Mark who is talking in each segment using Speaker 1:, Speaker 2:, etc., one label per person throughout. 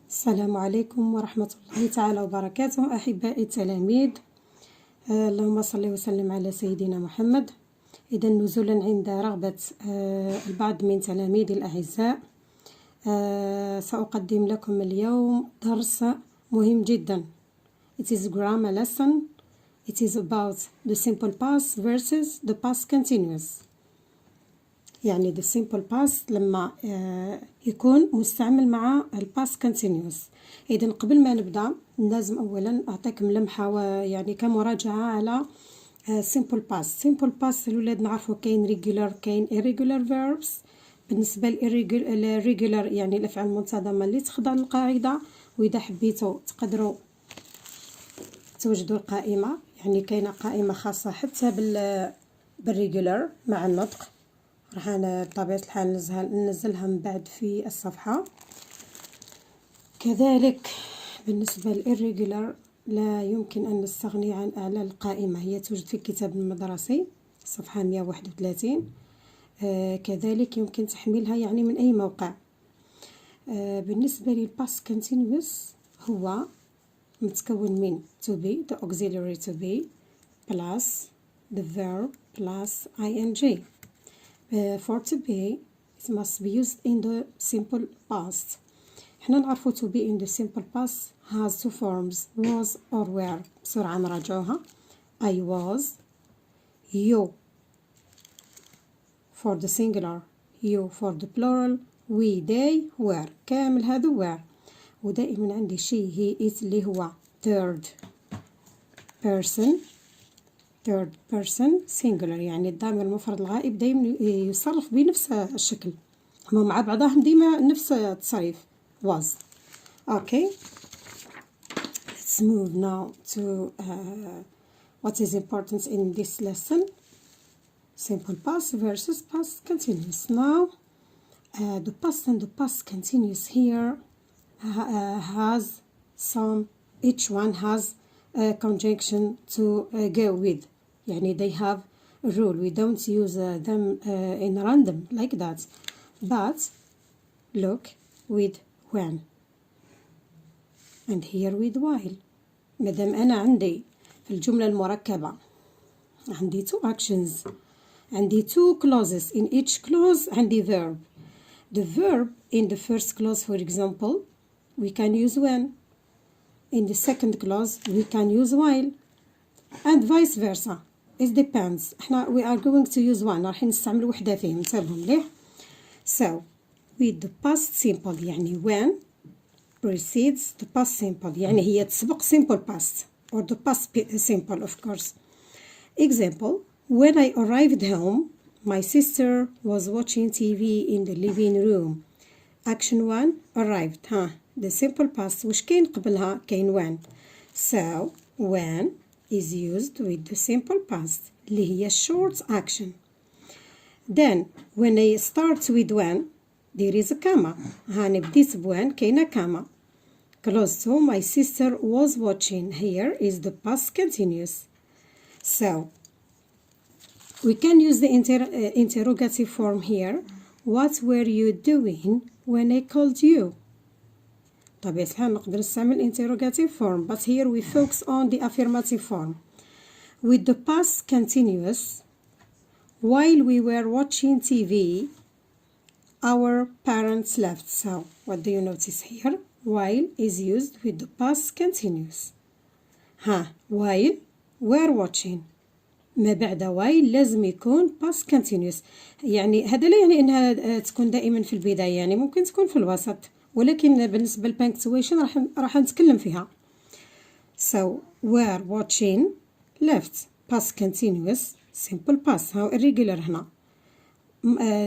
Speaker 1: السلام عليكم ورحمة الله تعالى وبركاته. أحبائي التلاميذ، اللهم صل وسلم على سيدنا محمد. إذا نزولا عند رغبة البعض من تلاميذي الأعزاء، سأقدم لكم اليوم درس مهم جدا. It is grammar lesson. It is about the simple past versus the past continuous. يعني the simple past لما يكون مستعمل مع ال past continuous. إذن قبل ما نبدأ لازم أولا أعطيكم لمحة ويعني كمراجعة على simple past. simple past الولاد نعرفوا كاين regular كاين irregular verbs. بالنسبة ل regular يعني الأفعال المنتظمة اللي تخضع للقاعدة، وإذا حبيتوا تقدروا توجدوا القائمة، يعني كاينة قائمة خاصة حتى بالريجولر مع النطق. راح بطبيعة الحال ننزلها من بعد في الصفحة. كذلك بالنسبة للإريجولر لا يمكن أن نستغني عن أعلى القائمة، هي توجد في الكتاب المدرسي صفحة 131. كذلك يمكن تحميلها يعني من أي موقع. بالنسبة للباست كونتينيوس هو متكون من to be, the auxiliary to be plus the verb plus ing. For to be, it must be used in the simple past. احنا نعرفو to be in the simple past has two forms, was or were. بسرعة نراجعوها. I was, you for the singular, you for the plural, we, they, were. كامل هذا were. ودائما عندي she, he, it اللي هو third person singular، يعني الضمير المفرد الغائب دائما يصرف بنفس الشكل، هما مع بعضهم ديما نفس التصريف was. Okay, let's move now to what is important in this lesson: simple past versus past continuous. Now the past and the past continuous here has some, each one has a conjunction to go with. يعني they have a rule. We don't use them in random like that. But look with when and here with while. مادام أنا عندي في الجملة المركبة عندي two actions، عندي two clauses. In each clause عندي verb. The verb in the first clause, for example, we can use when. In the second clause we can use while, and vice versa. It depends. احنا we are going to use one. راح نستعمل وحدة فيهم. نتابعهم مليح. So with the past simple يعني when precedes the past simple، يعني هي تسبق simple past or the past simple of course. Example: when I arrived home my sister was watching TV in the living room. Action 1 arrived. the simple past وش كاين قبلها؟ كاين when. So when is used with the simple past اللي هي short action. Then when I start with when there is a comma. هاني بديت بوين كاينة comma. Close to my sister was watching. Here is the past continuous. So we can use the interrogative form here. What were you doing when I called you? طبيعة الحال نقدر نستعمل interrogative form, but here we focus on the affirmative form. With the past continuous, while we were watching TV, our parents left. So what do you notice here? While is used with the past continuous. while we're watching. ما بعد while لازم يكون past continuous. يعني هذا لا يعني انها تكون دائما في البداية، يعني ممكن تكون في الوسط، ولكن بالنسبة للبنكتويشن راح نتكلم فيها. So we're watching left past continuous simple past. هاو irregular هنا.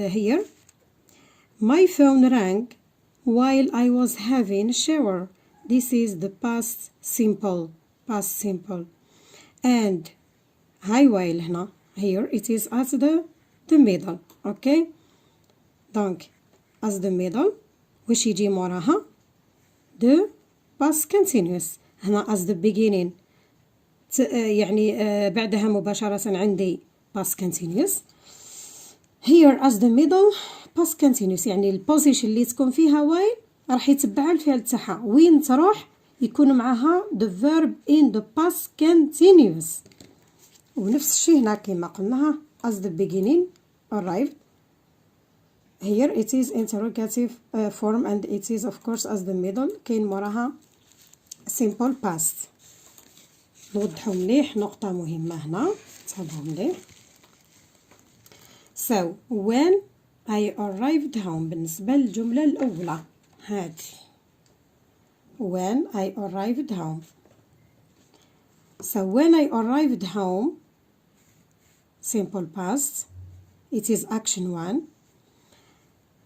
Speaker 1: Here my phone rang while I was having a shower. This is the past simple. And هاي while هنا. Here it is as the middle. Okay, donc as the middle وش يجي موراها؟ the past continuous. هنا as the beginning يعني بعدها مباشرة عندي past continuous. Here as the middle past continuous، يعني البوزيشن اللي تكون فيها while راح يتبعها الفعل تاعها، وين تروح يكون معها the verb in the past continuous. ونفس الشيء هنا كما قلناها as the beginning arrived. Here it is interrogative form and it is of course as the middle. كاين موراها simple past. نوضحو مليح نقطة مهمة هنا، تابعو مليح. So when I arrived home، بالنسبة للجملة الأولى هادي when I arrived home. So when I arrived home simple past, it is action 1.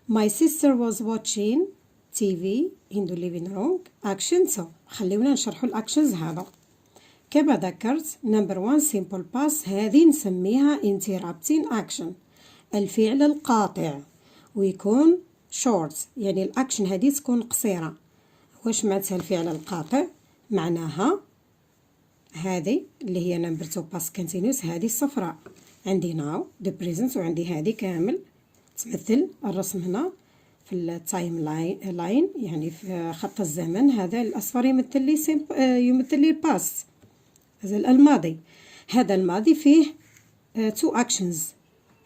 Speaker 1: My sister was watching TV in the living room. action 2. خليونا نشرحوا الأكشنز هذا. كما ذكرت number 1 simple past هذه نسميها interrupting action، الفعل القاطع، ويكون short، يعني الأكشن هذه تكون قصيرة. واش معناتها الفعل القاطع؟ معناها هذه اللي هي number 2 past continuous، هذه الصفراء عندي now the present، وعندي هذه كامل تمثل الرسم هنا في التايم لاين، يعني في خط الزمن. هذا الأصفر يمثل لي الباست، هذا الماضي. هذا الماضي فيه two actions،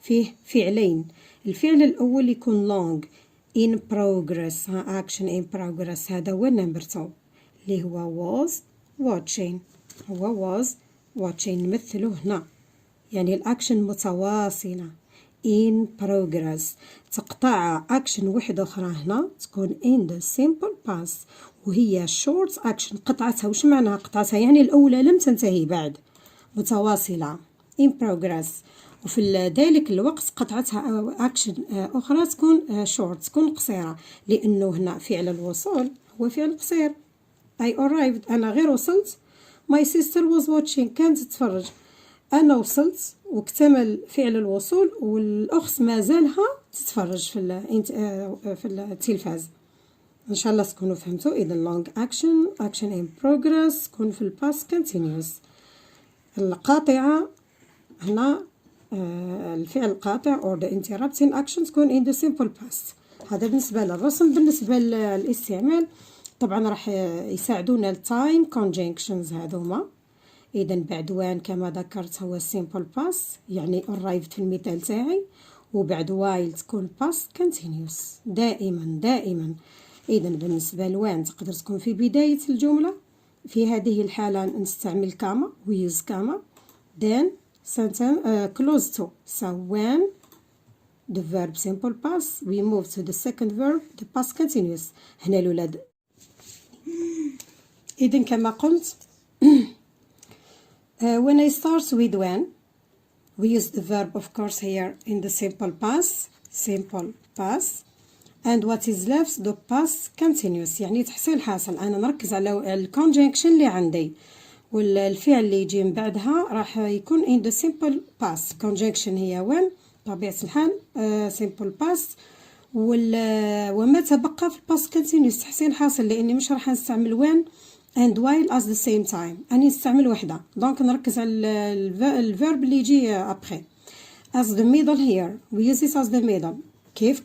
Speaker 1: فيه فعلين. الفعل الأول يكون long in progress، action in progress، هذا هو number 2 اللي هو was watching. هو was watching نمثله هنا، يعني الأكشن متواصلة in progress. تقطع أكشن واحدة أخرى هنا تكون in the simple past، وهي short action. قطعتها وش معناها قطعتها؟ يعني الأولى لم تنتهي بعد، متواصلة in progress. وفي ذلك الوقت قطعتها أكشن أخرى تكون short، تكون قصيرة، لأنه هنا فعل الوصول هو فعل قصير. I arrived، أنا غير وصلت. My sister was watching، كانت تتفرج. أنا وصلت واكتمل فعل الوصول، والأخت ما زالها تتفرج في التلفاز. إن شاء الله تكونوا فهمتوا. إذا long action in progress تكون في الباست continuous. القاطعة هنا الفعل القاطع or the interrupting action تكون in the simple past. هذا بالنسبة للرسم. بالنسبة للاستعمال طبعا راح يساعدونا التايم conjunctions هذوما. إذا بعد وان كما ذكرت هو simple past، يعني arrived في المثال تاعي، وبعد while تكون past continuous دائما. إذا بالنسبة لوان تقدر تكون في بداية الجملة، في هذه الحالة نستعمل كاما we use كاما. then sentence close to. so when the verb simple past we move to the second verb the past continuous. هنا الولاد إذا كما قلت when I start with when we use the verb of course here in the simple past and what is left the past continuous، يعني تحصيل حاصل. أنا نركز على الconjunction اللي عندي، والفعل اللي يجي من بعدها راح يكون in the simple past. conjunction هي when طبيعة الحال simple past، وما تبقى في الباست continuous تحصيل حاصل، لأني مش راح نستعمل when and while at the same time، أني نستعمل وحدة. دونك نركز على الفيرب اللي يجي après. as the middle here we use it as the middle. كيف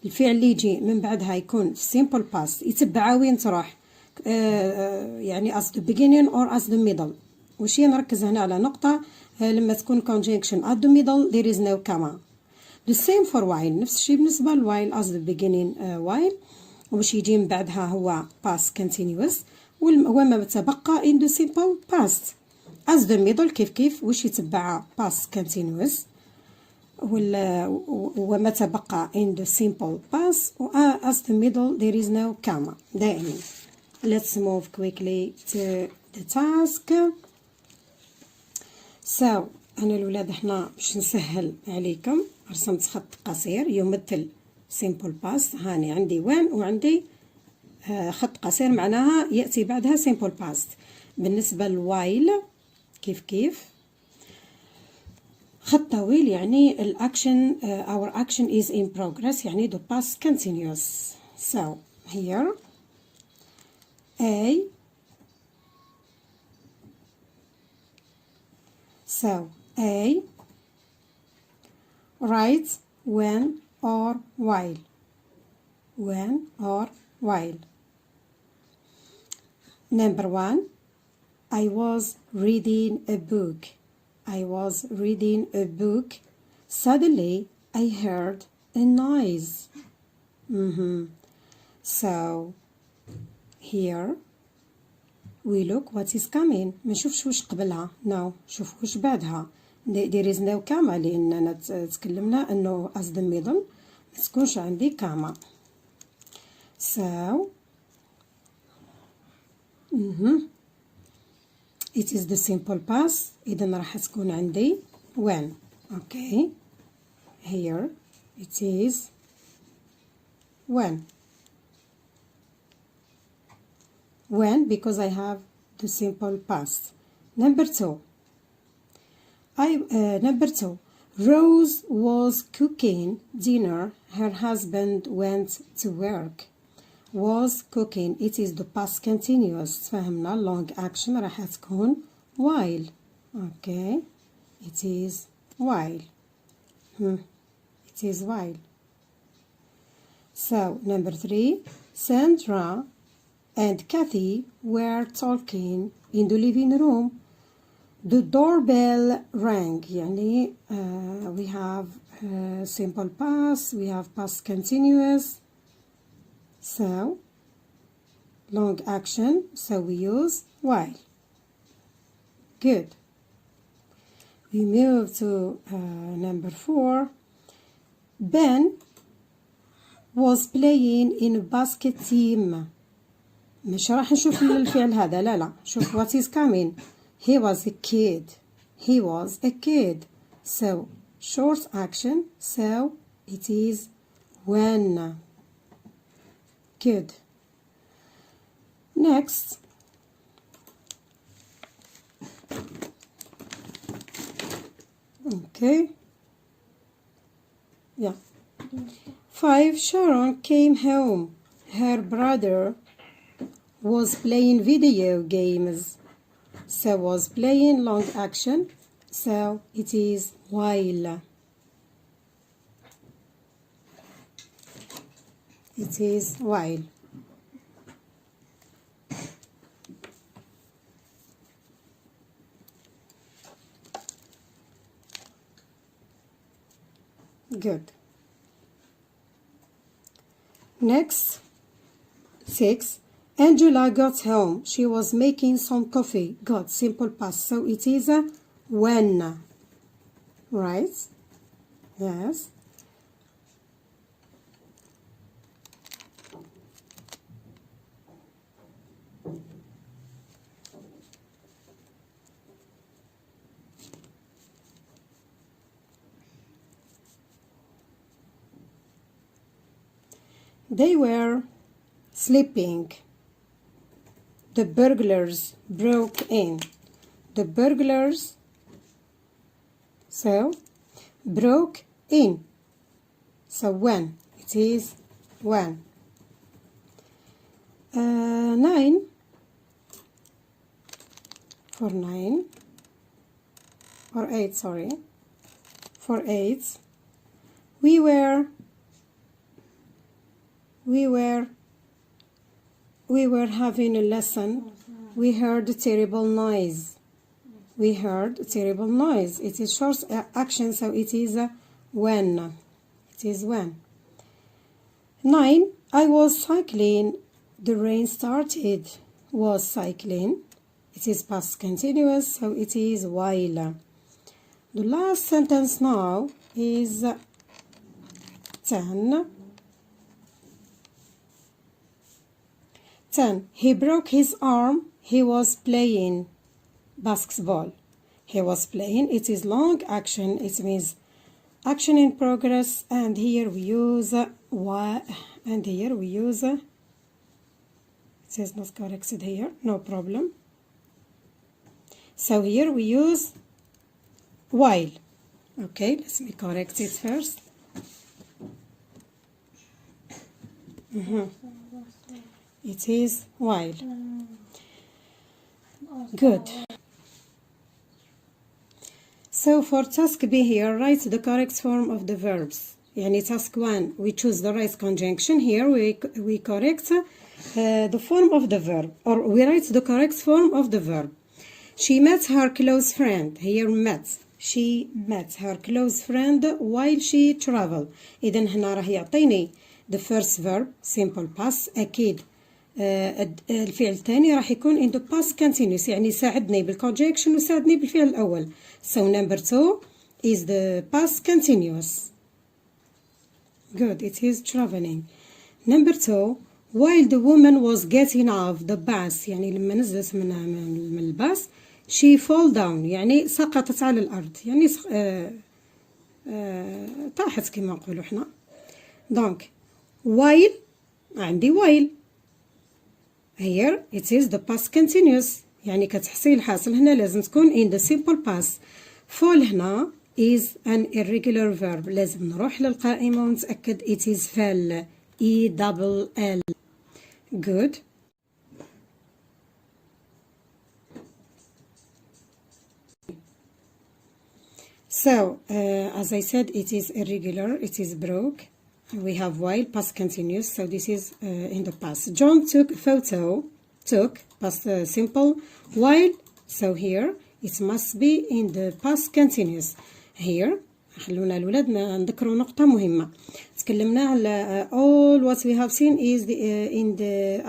Speaker 1: الفعل اللي يجي من بعدها يكون في simple past يتبع وين تروح، يعني as the beginning or as the middle. وشي نركز هنا على نقطة لما تكون conjunction at the middle there is no comma. the same for while، نفس الشيء بالنسبة ل while as the beginning while، وش يجي من بعدها هو past continuous، وما تبقى in the simple past. as the middle كيف وش يتبع past continuous، وما تبقى in the simple past. as the middle there is no comma دائما. let's move quickly to the task. so أنا الولاد احنا باش نسهل عليكم رسمت خط قصير يمثل simple past. هاني عندي when وعندي خط قصير معناها يأتي بعدها simple past. بالنسبة لوايل كيف خط طويل، يعني الأكشن our action is in progress، يعني the past continuous. so here A writes when or while. while. Number 1, I was reading a book. I was reading a book. Suddenly, I heard a noise. So, here we look what is coming. ما نشوفش وش قبلها. No. شوف وش بعدها. There is no كاما لأننا تكلمنا أنه as the middle ما تكونش عندي كاما. So, it is the simple past. إذا راح تكون عندي when. Okay. Here it is when. When, because I have the simple past. Number 2. Number 2. Rose was cooking dinner. Her husband went to work. Was cooking. It is the past continuous. فهمنا long action راح تكون while. Okay. It is while. It is while. So, number 3. Sandra and Kathy were talking in the living room. The doorbell rang. يعني we have simple past, we have past continuous. So, long action, so we use while. Good. We move to number 4. Ben was playing in a basket team. مش راح نشوف الفعل هذا. لا شوف what is coming. He was a kid. He was a kid. So short action. So it is when. Good. Next. Okay. Yeah. 5. Sharon came home. Her brother was playing video games. So was playing long action. So it is while. It is while. Good. Next. 6. Angela got home. She was making some coffee. Got, simple past. So it is a when. Right? Yes. They were sleeping. The burglars broke in. The burglars, so, broke in. So when? It is when. 9. For 9. Or 8, sorry. For 8. We were having a lesson. We heard a terrible noise. We heard a terrible noise. It is short action, so it is when. It is when. 9. I was cycling. The rain started. Was cycling. It is past continuous, so it is while. The last sentence now is 10. 10. He broke his arm. He was playing basketball. He was playing. It is long action. It means action in progress. And here we use what? And here we use. It is not corrected here. No problem. So here we use while. Okay, let me correct it first. It is while. Good. So for task B here, write the correct form of the verbs. يعني task 1 we choose the right conjunction. Here we correct the form of the verb, or we write the correct form of the verb. She met her close friend. Here met. She met her close friend while she traveled. إذن هنا راه يعطيني the first verb simple past. أكيد الفعل الثاني راح يكون in the past continuous، يعني ساعدني بالconjunction وساعدني بالفعل الأول. So number 2 is the past continuous. Good, it is traveling. Number 2, while the woman was getting off the bus، يعني لما نزلت من الباص she fall down، يعني سقطت على الأرض، يعني طاحت كما نقولوا احنا. donc while عندي while here it is the past continuous، يعني كتحصيل حاصل هنا لازم تكون in the simple past. fall هنا is an irregular verb، لازم نروح للقائمة ونتأكد it is fell E-double-L. good. So as I said, it is irregular, it is broke. We have while past continuous, so this is in the past. John took a photo, took past simple, while, so here it must be in the past continuous. Here خلونا الولاد نذكروا نقطة مهمة. تكلمنا على all what we have seen is in the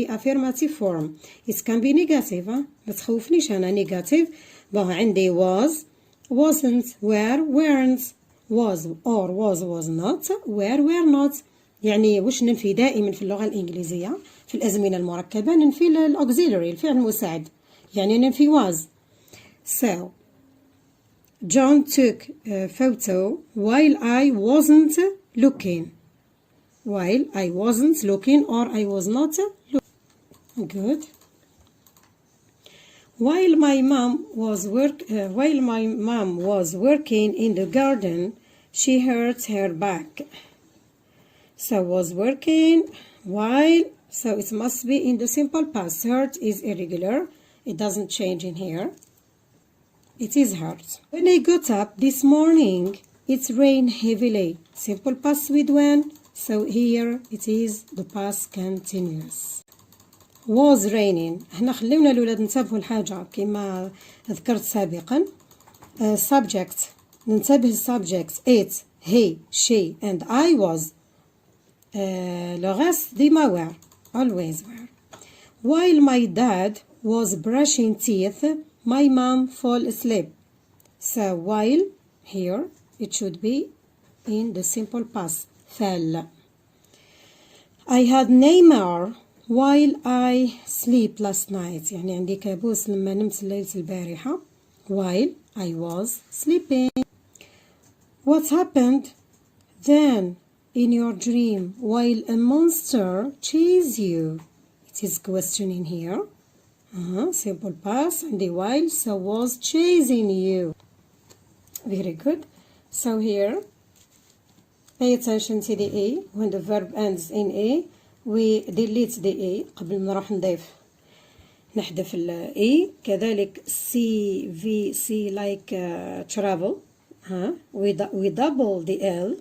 Speaker 1: affirmative form. It can be negative. ما تخوفنيش أنا negative. عندي was, wasn't, were, weren't, was or was not, were not. يعني وش ننفي دائما في اللغة الإنجليزية في الأزمنة المركبة؟ ننفي الauxiliary الفعل المساعد، يعني ننفي was. So John took a photo while I wasn't looking. While I wasn't looking, or I was not looking. Good. While my mom was working in the garden, she hurt her back. So was working while, so it must be in the simple past. Hurt is irregular. It doesn't change in here. It is hurt. When I got up this morning, it rained heavily. Simple past with when. So here it is the past continuous. Was raining. هنا خليونا الولاد ننتبهوا لحاجة كما ذكرت سابقا. Subject. ننتبه subject. It, he, she, and I was. Le reste ديما were. Always were. While my dad was brushing teeth, my mom fell asleep. So while here it should be in the simple past. fell. I had nightmare while I sleep last night. يعني عندي كابوس لما نمت ليلة البارحة. While I was sleeping. What happened then in your dream while a monster chased you? It is questioning here. Simple past and the while, so was chasing you. Very good. So here, pay attention to the A. When the verb ends in A, we delete the A. قبل ما نروح نحذف ال A. كذلك C, V, C like travel. We double the L.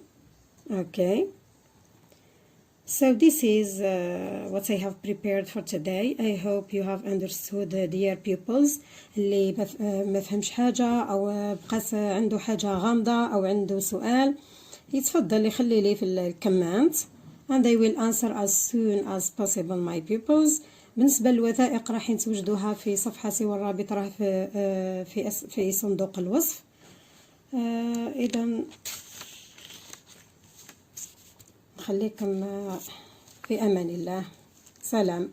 Speaker 1: Okay. So this is what I have prepared for today. I hope you have understood, dear pupils. اللي ما فهمش حاجة أو بقات عنده حاجة غامضة أو عنده سؤال يتفضل يخلي لي في الكومنت and I will answer as soon as possible my pupils. بالنسبة للوثائق راح توجدوها في صفحتي والرابط راه في صندوق الوصف. إذا خليكم في أمان الله. سلام.